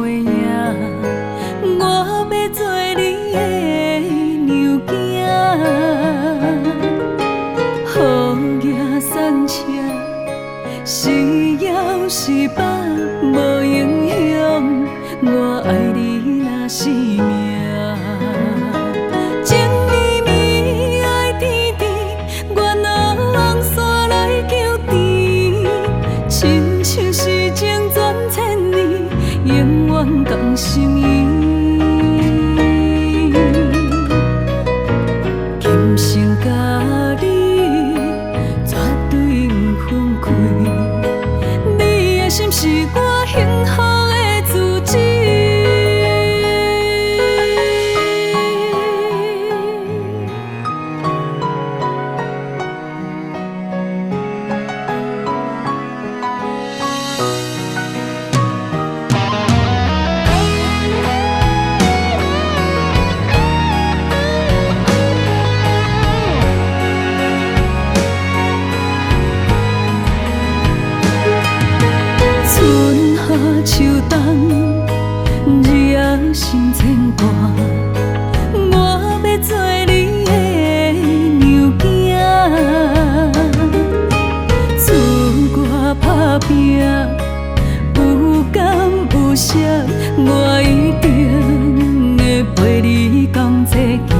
背影，我要做你的娘囝。雨夜送车，是遥是北无影响，我爱你若是命。情绵绵爱甜甜，我拿红线来求甜，亲像是情转千年，永远同心意。今生甲你绝对不分开，你的心是我幸福的自证。秋冬，日夜心牵挂，我要做你的娘囝。自我打拼，有甘有涩，我一定会陪你同齐行。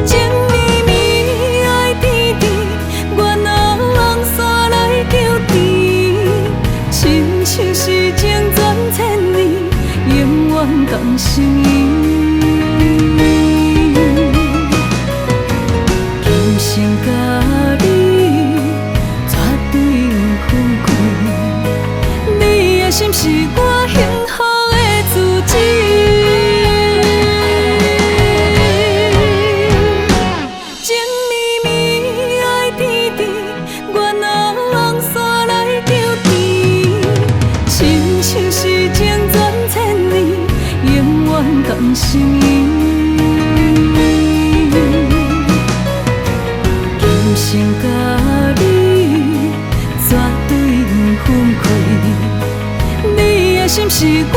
情绵绵爱甜甜，我拿红线来求甜，亲像是情转千年，永远同心意。今生甲你绝对不分开，你的心是我幸福的自证。情绵绵爱甜甜，我拿红线来求甜，亲像是情转千年，永远同心意。今生甲你绝对不分开，你的心是我